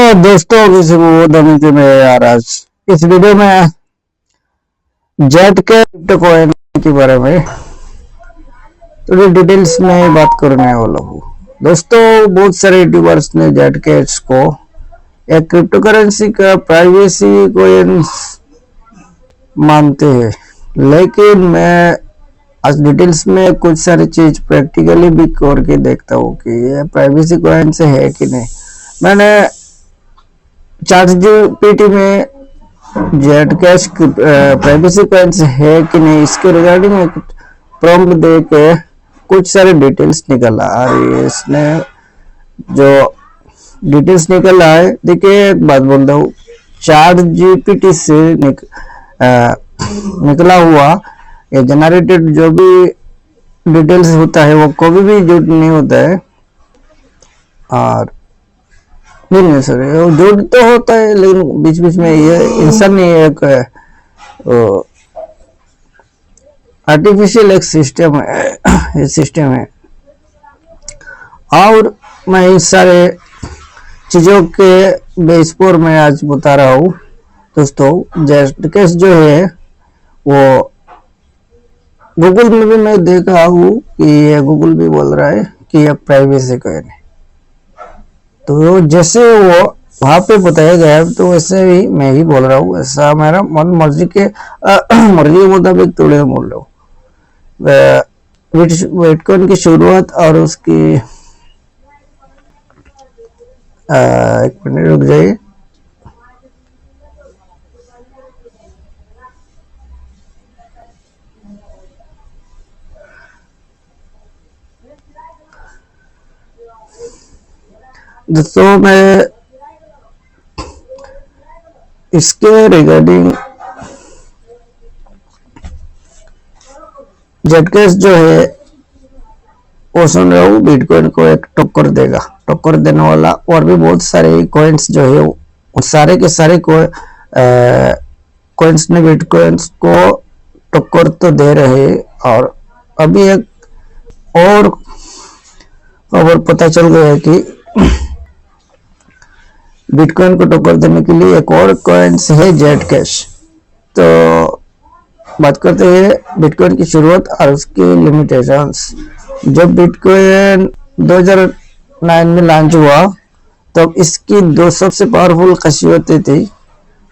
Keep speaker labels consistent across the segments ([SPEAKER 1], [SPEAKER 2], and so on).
[SPEAKER 1] दोस्तों किसी को वो धमकी में यार आज इस वीडियो में जेट के क्रिप्टो कॉइन के बारे में थोड़ी डिटेल्स में बात करने वाला हूँ। दोस्तों बहुत सारे यूट्यूबर्स ने जेट कैश को एक क्रिप्टो करेंसी का प्राइवेसी कॉइन मानते हैं, लेकिन मैं आज डिटेल्स में कुछ सारी चीज प्रैक्टिकली भी करके देखता हूँ कि ये प्राइवेसी कॉइन से है कि नहीं। मैंने चैट जीपीटी में जेट कैश प्राइवेसी कॉइन्स है कि नहीं इसके रिगार्डिंग एक प्रॉम्प्ट दे के कुछ सारे डिटेल्स निकला और इसने जो डिटेल्स निकला है, देखिए एक बात बोल रहा हूँ, चैट जीपीटी से निकला हुआ ये जनरेटेड जो भी डिटेल्स होता है वो कभी भी झूठ नहीं होता है। और नहीं सर, वो झूठ तो होता है लेकिन बीच बीच में ये इंसान ही एक आर्टिफिशियल एक सिस्टम है, ये सिस्टम है। और मैं इस सारे चीजों के बेस पर मैं आज बता रहा हूँ। दोस्तों जेट कैश जो है वो गूगल में भी मैं देखा हूँ कि ये गूगल भी बोल रहा है कि ये प्राइवेसी कॉइन है, तो जैसे वो वहां पे बताया गया तो वैसे ही मैं ही बोल रहा हूँ, ऐसा मेरा मन मर्जी के मुताबिक थोड़े बोल रहा हूँ। बिटकॉइन की शुरुआत और उसकी एक मिनट रुक जाइए। दोस्तों मैं इसके रिगार्डिंग जेटकैश जो है वो सुन रहा हूँ बिटकॉइन को एक टक्कर देगा, टक्कर देने वाला और भी बहुत सारे कॉइन्स जो है वो सारे के सारे कॉइन्स ने बिटकॉइन्स को टक्कर तो दे रहे हैं। और अभी एक और खबर पता चल गया है कि बिटकॉइन को टक्कर देने के लिए एक और कॉइन्स है जेट कैश। तो बात करते हैं बिटकॉइन की शुरुआत और उसकी लिमिटेशंस। जब बिटकॉइन 2009 में लॉन्च हुआ तब इसकी दो सबसे पावरफुल खासियतें थी।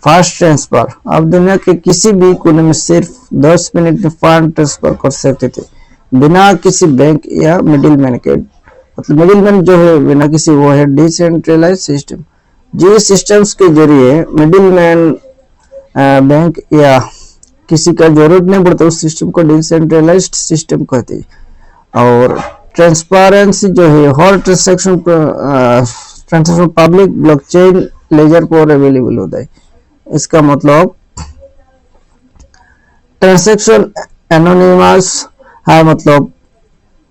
[SPEAKER 1] फास्ट ट्रांसफर, आप दुनिया के किसी भी कोने में सिर्फ 10 मिनट में फंड ट्रांसफर कर सकते थे बिना किसी बैंक या मिडिलमैन के। मतलब मिडिलमैन जो है बिना किसी, वो है डिसेंट्रलाइज सिस्टम। जिस सिस्टम्स के जरिए मिडिलमैन बैंक या किसी का जरूरत नहीं पड़ता, उस सिस्टम को डिसेंट्रलाइज्ड सिस्टम कहते हैं। और ट्रांसपेरेंसी जो है, हर ट्रांसैक्शन पब्लिक ब्लॉकचेन लेजर पर अवेलेबल होता है। इसका मतलब ट्रांसैक्शन एनोनिमस है, मतलब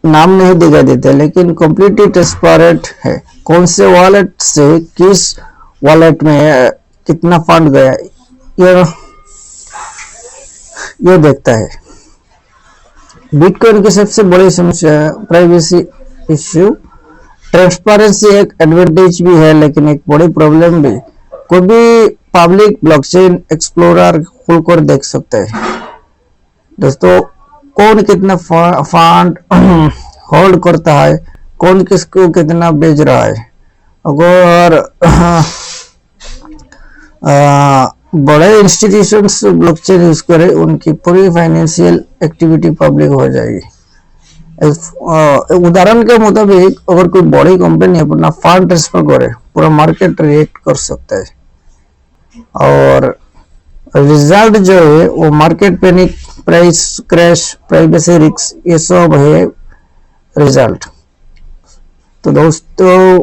[SPEAKER 1] नाम नहीं दिखाई देते, लेकिन कंप्लीटली ट्रांसपेरेंट है। कौन से वॉलेट से किस वॉलेट में कितना फंड गया ये देखता है। बिटकॉइन की सबसे बड़ी समस्या प्राइवेसी इश्यू। ट्रांसपेरेंसी एक एडवांटेज भी है लेकिन एक बड़ी प्रॉब्लम भी। कोई भी पब्लिक ब्लॉकचेन एक्सप्लोरर खोलकर देख सकता है दोस्तों कौन कितना फंड होल्ड करता है, कौन किसको कितना बेच रहा है। अगर बड़े इंस्टीट्यूशंस ब्लॉकचेन यूज करें, उनकी पूरी फाइनेंशियल एक्टिविटी पब्लिक हो जाएगी। उदाहरण के मुताबिक अगर कोई बड़ी कंपनी अपना फंड ट्रांसफर करे, पूरा मार्केट रिएक्ट कर सकता है। और रिजल्ट जो है वो market panic, price crash, privacy risk, ये सब है रिजल्ट। तो दोस्तों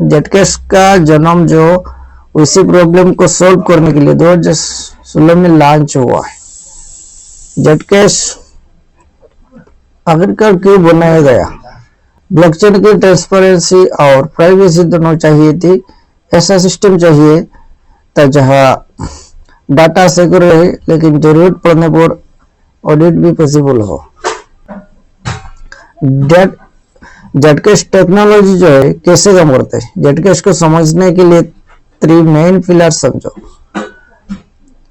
[SPEAKER 1] जेटकैश का जन्म जो उसी प्रॉब्लम को सॉल्व करने के लिए 2016 में लॉन्च हुआ है। जेटकैश आखिरकार क्यों बनाया गया? ब्लॉकचेन की ट्रांसपेरेंसी और प्राइवेसी दोनों चाहिए थी। ऐसा सिस्टम चाहिए था जहां डाटा सिक्योर रहे लेकिन जरूरत पड़ने पर ऑडिट भी पॉसिबल हो। जेटकैश टेक्नोलॉजी जो है कैसे काम करता है, जेटकैश को समझने के लिए 3 मेन पिलर समझो।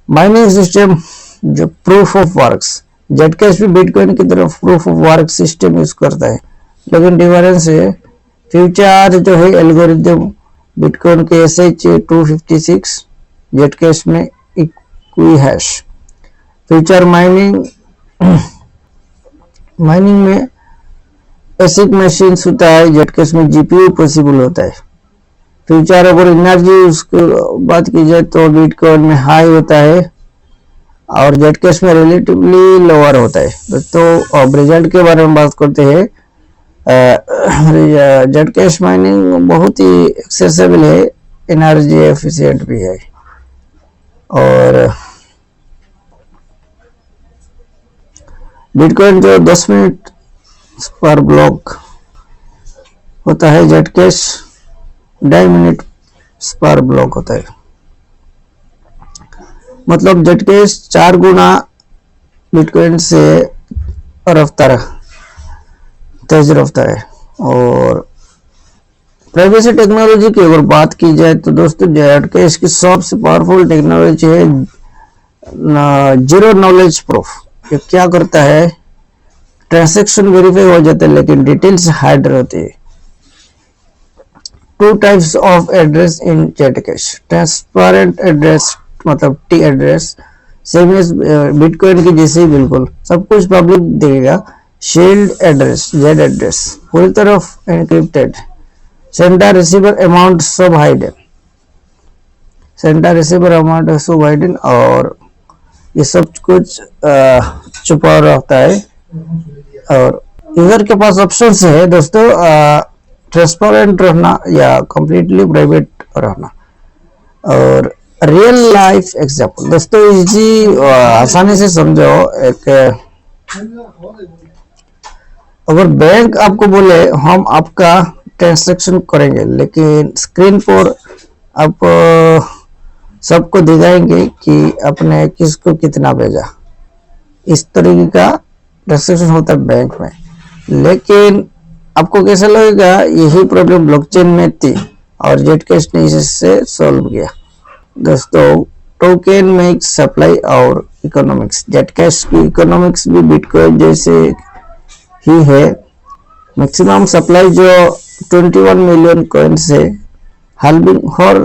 [SPEAKER 1] माइनिंग सिस्टम, जो प्रूफ ऑफ वर्क्स, जेटकैश भी बिटकॉइन की तरफ proof of work system use करता है, लेकिन डिफरेंस है फ्यूचर जो है एल्गोरिथम बिटकॉइन के SH256, जेटकैश में इक्वी हैश। फ्यूचर माइनिंग में एसिड मशीन होता है, जेटकैश में जीपीयू पॉसिबल होता है। फ्यूचर अगर एनर्जी उसको बात की जाए तो बिटकॉइन में हाई होता है और जेटकैश में रिलेटिवली लोअर होता है। तो अब रिजल्ट के बारे में बात करते हैं। जेटकैश माइनिंग बहुत ही एक्सेसिबल है, एनर्जी एफिशिएंट भी है और बिटकॉइन जो 10 मिनट पर ब्लॉक होता है, जेटकैश 2.5 मिनट पर ब्लॉक होता है। मतलब जेटकैश 4 गुना बिटकॉइन से रफ्तार तेज रफ्तार है। और प्राइवेसी टेक्नोलॉजी की अगर बात की जाए तो दोस्तों जेटकैश की सबसे पावरफुल टेक्नोलॉजी है जीरो नॉलेज प्रूफ। ये क्या करता है, ट्रांजैक्शन वेरीफाई हो जाते हैं लेकिन डिटेल्स हाइड रहती है। 2 types of address in Zcash, transparent address मतलब T address, same as bitcoin की जैसे ही बिल्कुल सब कुछ पब्लिक देगा। शील्ड एड्रेस, जेड एड्रेस पूरी तरफ एनक्रिप्टेड। सेंडर रिसीवर अमाउंट सब हाइडन, सेंडर रिसीवर अमाउंट सब हाइडन और ये सब कुछ छुपा रहता है। और यूजर के पास ऑप्शन है दोस्तों, ट्रांसपेरेंट रहना या कंप्लीटली प्राइवेट रहना। और रियल लाइफ एग्जांपल दोस्तों इजी आसानी से समझो। एक अगर बैंक आपको बोले हम आपका ट्रांजैक्शन करेंगे, लेकिन स्क्रीन पर आप सबको दिखाएंगे कि आपने किसको कितना भेजा, इस तरीके का ट्रांजैक्शन होता है बैंक में। लेकिन आपको कैसा लगेगा, यही प्रॉब्लम ब्लॉकचेन में थी और जेटकैश ने इससे सॉल्व किया। दोस्तों टोकन में सप्लाई और इकोनॉमिक्स, जेटकैश की इकोनॉमिक्स भी बिटकॉइन जैसे ही है। मैक्सिमम सप्लाई जो 21 मिलियन कॉइन से हाल्विंग हर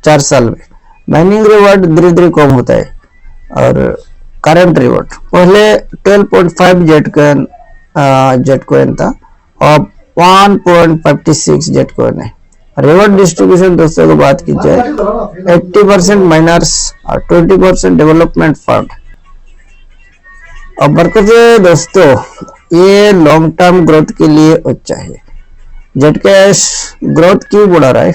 [SPEAKER 1] 4 साल में। माइनिंग रिवॉर्ड धीरे धीरे कम होता है और करंट रिवॉर्ड पहले 12.5 जेटकॉइन था, अब 1.56 जेटकॉइन है। रिवॉर्ड डिस्ट्रीब्यूशन दोस्तों को बात की जाए 80% माइनर्स और 20% डेवलपमेंट फंड। अब बरकत दोस्तों ये लॉन्ग टर्म ग्रोथ के लिए अच्छा है। जेटकैश ग्रोथ क्यों बढ़ा रहा है,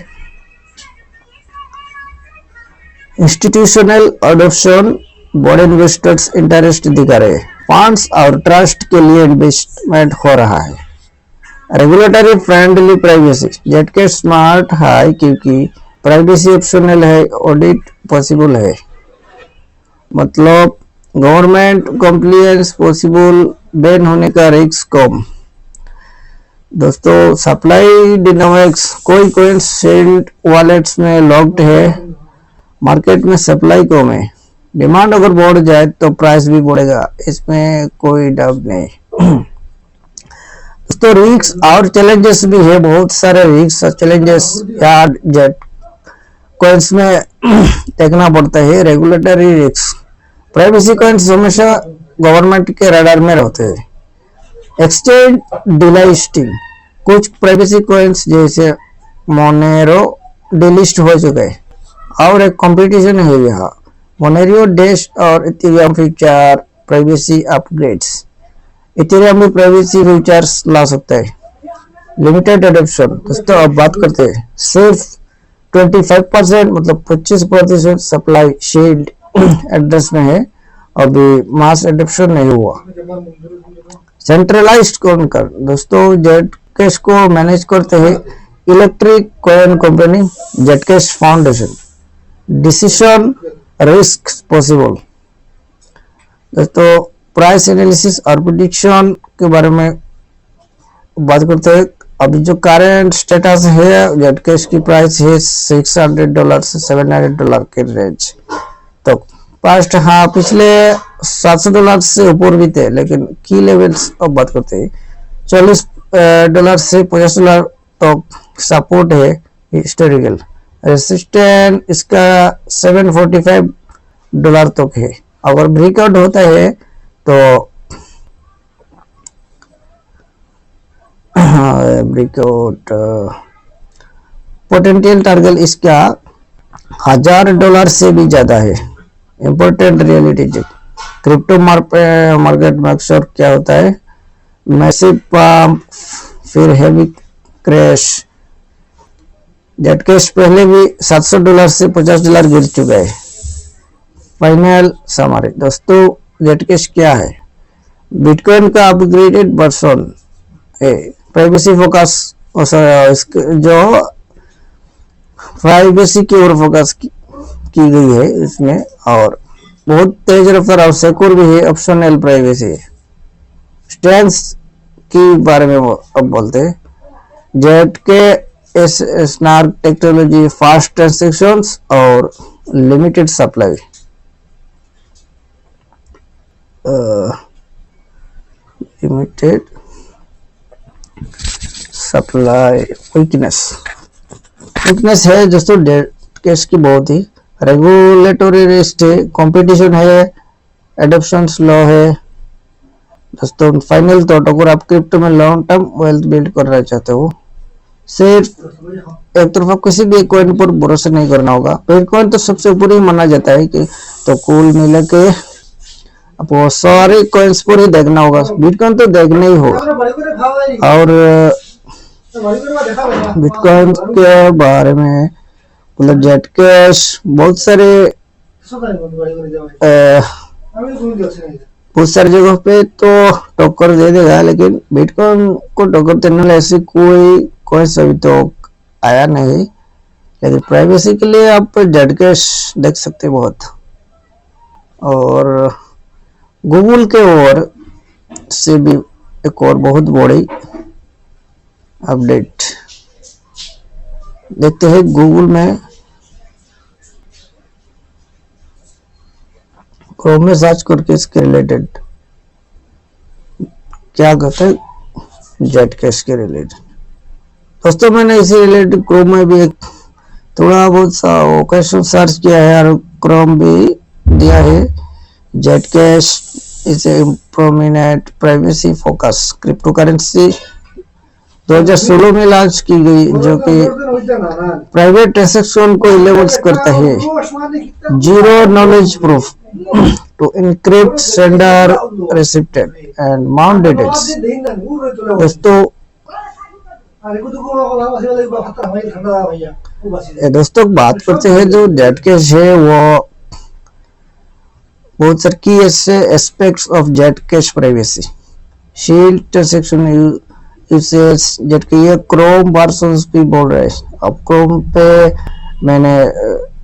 [SPEAKER 1] इंस्टीट्यूशनल अडॉप्शन, बड़े इन्वेस्टर्स इंटरेस्ट दिखा रहे, फंड्स और ट्रस्ट के लिए इन्वेस्टमेंट हो रहा है। रेगुलेटरी फ्रेंडली प्राइवेसी, जेटकैश स्मार्ट है क्योंकि प्राइवेसी ऑप्शनल है, ऑडिट पॉसिबल है। मतलब गवर्नमेंट कंप्लायंस पॉसिबल, बैन होने का रिस्क कम। दोस्तों सप्लाई डायनामिक्स, कोई कॉइन्स सील्ड वॉलेट्स में लॉक्ड है, मार्केट में सप्लाई कम है। डिमांड अगर बढ़ जाए तो प्राइस भी बढ़ेगा, इसमें कोई डाउट नहीं। दोस्तों रिस्क और चैलेंजेस भी है, बहुत सारे रिस्क और चैलेंजेस यार जेट कॉइन्स में देखना पड़ता है। रेगुलेटरी रिस्क, प्राइवेसी कॉइन्स हमेशा गवर्नमेंट के रडार में रहते हैं। एक्सचेंज डिलिस्टिंग, कुछ प्राइवेसी कॉइन्स जैसे मोनेरो डिलिस्ट हो चुके हैं और एक कंपटीशन है यहाँ। मोनेरो डैश और Ethereum future privacy upgrades, Ethereum भी प्राइवेसी फीचर्स ला सकता है। लिमिटेड एडॉप्शन दोस्तों अब बात करते हैं, सिर्फ 25% मतलब 25% सप्लाई शील्ड एड्रेस में है, अभी मास एडॉप्शन नहीं हुआ। सेंट्रलाइज्ड कौन कर, दोस्तों जेटकैश को मैनेज करते हैं Electric Coin Company, Zcash foundation. Decision risk possible, दोस्तों प्राइस एनालिसिस और प्रेडिक्शन के बारे में बात करते हैं। अभी जो करंट स्टेटस है जेट कैश की प्राइस है $600 से $700 के रेंज। तो पास्ट हाँ पिछले $700 से ऊपर भी थे, लेकिन की लेवल्स अब बात करते हैं $40 से $50 तो सपोर्ट है हिस्टोरिकल। रेसिस्टेंस इसका $745 तक है। अगर ब्रेकआउट होता है तो ब्रेकआउट पोटेंशियल टारगेट इसका $1000 से भी ज्यादा है। Important reality check crypto market में अक्सर क्या होता है, मैसिव पंप फिर हेवी क्रैश। जेट कैश पहले भी $700 से $50 गिर चुका है। फाइनल समरी दोस्तों, जेट कैश क्या है? बिटकॉइन का अपग्रेडेड वर्जन है। प्राइवेसी फोकस जो प्राइवेसी की ओर फोकस की गई है इसमें, और बहुत तेज रफ्तार और सिक्योर भी है। ऑप्शनल प्राइवेसी है। स्ट्रेंथ्स के बारे में अब बोलते हैं। जेट के स्नार्क टेक्नोलॉजी, फास्ट ट्रांजैक्शंस और limited supply. Limited supply weakness है दोस्तों डेट कैश की बहुत ही। रेगुलेटरी रिस्क है, कंपटीशन है, एडॉप्शन स्लो है। दोस्तों फाइनल थॉट, अगर आप क्रिप्टो में लॉन्ग टर्म वेल्थ बिल्ड करना चाहते हो, सिर्फ एक तरफा किसी भी कॉइन पर भरोसा नहीं करना होगा। बिटकॉइन तो सबसे ऊपर ही माना जाता है कि, तो कुल मिला के आपको सारे कॉइन्स पर ही देखना होगा। बिटकॉइन तो देखना ही होगा। और बिटकॉइन के बारे में मतलब जेट कैश बहुत सारी जगह पे तो टक्कर दे देगा, लेकिन बिटकॉइन को टक्कर देने वाला ऐसी कोई अभी तो आया नहीं। लेकिन प्राइवेसी के लिए आप जेट कैश देख सकते हैं बहुत। और गूगल के ओर से भी एक और बहुत बड़ी अपडेट देखते हैं। गूगल में क्रोम में सर्च करके इसके रिलेटेड क्या कहते हैं जेट कैश के रिलेटेड। दोस्तों मैंने इसी रिलेटेड क्रोम में भी एक थोड़ा बहुत सा क्वेश्चन सर्च किया है और क्रोम भी दिया है। Jet cash is a prominent privacy focus crypto currency 2016 में लॉन्च की गई, जो कि प्राइवेट ट्रांजैक्शन को इनेबल्स करता है। Zero knowledge proof to encrypt sender received and mount details। दोस्तों बात करते हैं जो जेट कैश है, वो बहुत सारे की aspects of jet cash privacy shield transaction usage. Jet के ये क्रोम वर्जन भी बोल रहे हैं। अब क्रोम पे मैंने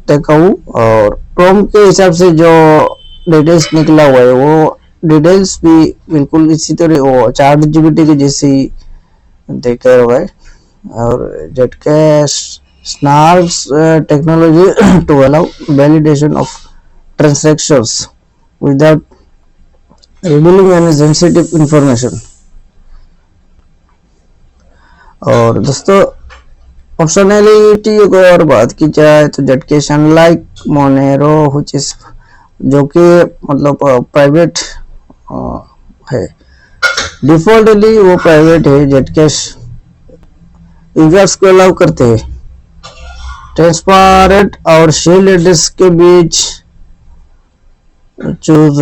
[SPEAKER 1] देखा हूँ, और क्रोम के हिसाब से जो डिटेल्स निकला हुआ है वो डिटेल्स भी बिल्कुल इसी तरह वो चैट जीपीटी के जैसी देखा हुआ है। और Zcash snarks technology to allow validation of transactions without revealing any sensitive information. और दोस्तों ऑप्शनैलिटी को और बात की जाए तो Zcash unlike Monero which is, जो कि मतलब प्राइवेट है, डिफॉल्टली वो प्राइवेट है। जेट कैश यूजर्स को अलाउ करते हैं ट्रांसपेरेंट और शील्ड एड्रेस के बीच चूज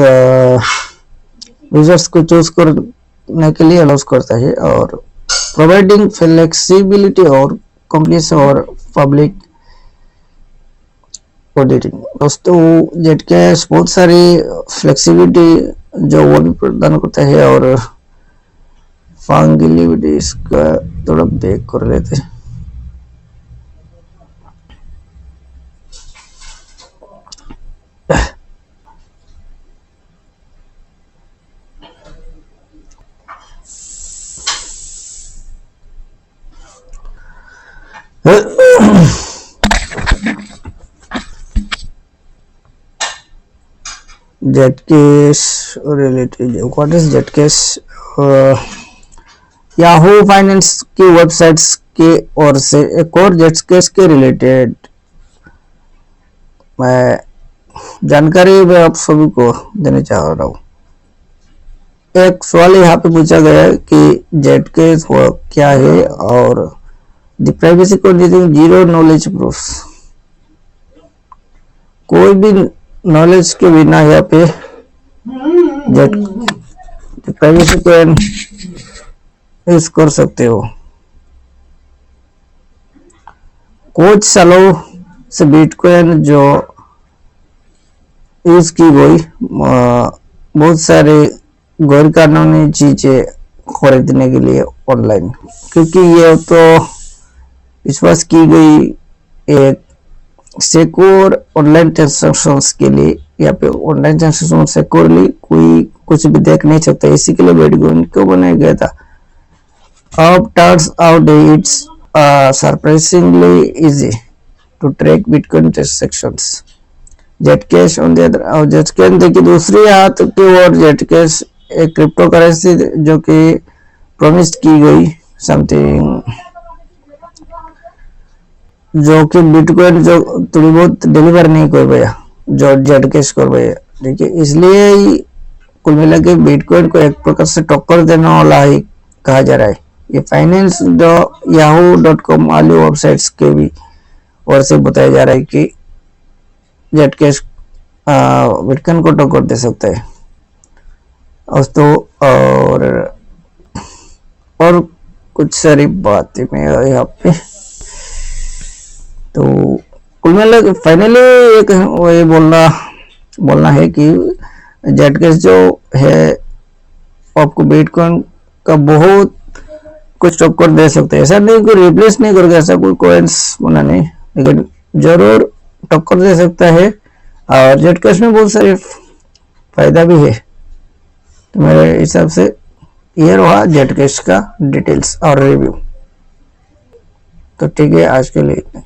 [SPEAKER 1] यूजर्स को चूज करने के लिए अलाउ करता है, और प्रोवाइडिंग फ्लेक्सिबिलिटी और कंपनीज और पब्लिक ऑडिटिंग। दोस्तों जेट कैश बहुत सारी फ्लेक्सिबिलिटी जो वो भी प्रदान करता है, और फंगिलिबिलिटी इसका थोड़ा बैक कर लेते हैं। Zcash related, what is Zcash? Yahoo finance की वेबसाइट्स के ओर से एक और जेटकेस के रिलेटेड मैं जानकारी मैं आप सभी को देना चाह रहा हूँ। एक सवाल यहाँ पे पूछा गया है कि जेटकेस क्या है और the privacy condition zero knowledge proof. कोई भी नॉलेज के बिना यहाँ पे प्राइवेसी को यूज कर सकते हो। कुछ सालों से बिटकॉइन जो यूज की गई बहुत सारे गैर कानूनी चीजें खरीदने के लिए ऑनलाइन, क्योंकि ये तो विश्वास की गई एक सिक्योर ऑनलाइन ट्रांजेक्शंस के लिए। यहाँ पे ऑनलाइन ट्रांजेक्शन सिक्योरली कोई कुछ भी देख नहीं सकता, इसी के लिए बिटकॉइन को बनाया गया था। अब turns out it's surprisingly easy to track bitcoin transactions. Zcash on the other, Zcash देखिए दूसरी हाथ की ओर जेटकेस एक क्रिप्टो करेंसी जो कि प्रॉमिस की गई समथिंग, जो कि बिटकॉइन जो थोड़ी बहुत डिलीवर नहीं कर पाया जो जेटकेस कर पाया। ठीक है, इसलिए कुल मिला के बिटकॉइन को एक प्रकार से टक्कर देने वाला ही कहा जा रहा है। ये फाइनेंस yahoo.com वाली वेबसाइट्स के भी और से बताया जा रहा है कि जेटकेस बिटकॉइन को टक्कर दे सकता है। दोस्तों और कुछ सारी बातें मैं यहाँ पे तो कुल मिला के फाइनली एक ये बोलना है कि जेटकेस जो है आपको बिटकॉइन का बहुत कुछ टक्कर दे सकते हैं। ऐसा नहीं कोई रिप्लेस नहीं करेगा, ऐसा कोई कॉइन्स बना नहीं, लेकिन जरूर टक्कर दे सकता है। और जेटकेस में बहुत सारे फायदा भी है। तो मेरे हिसाब से ये रहा जेटकेस का डिटेल्स और रिव्यू। तो ठीक है, आज के लिए इतना।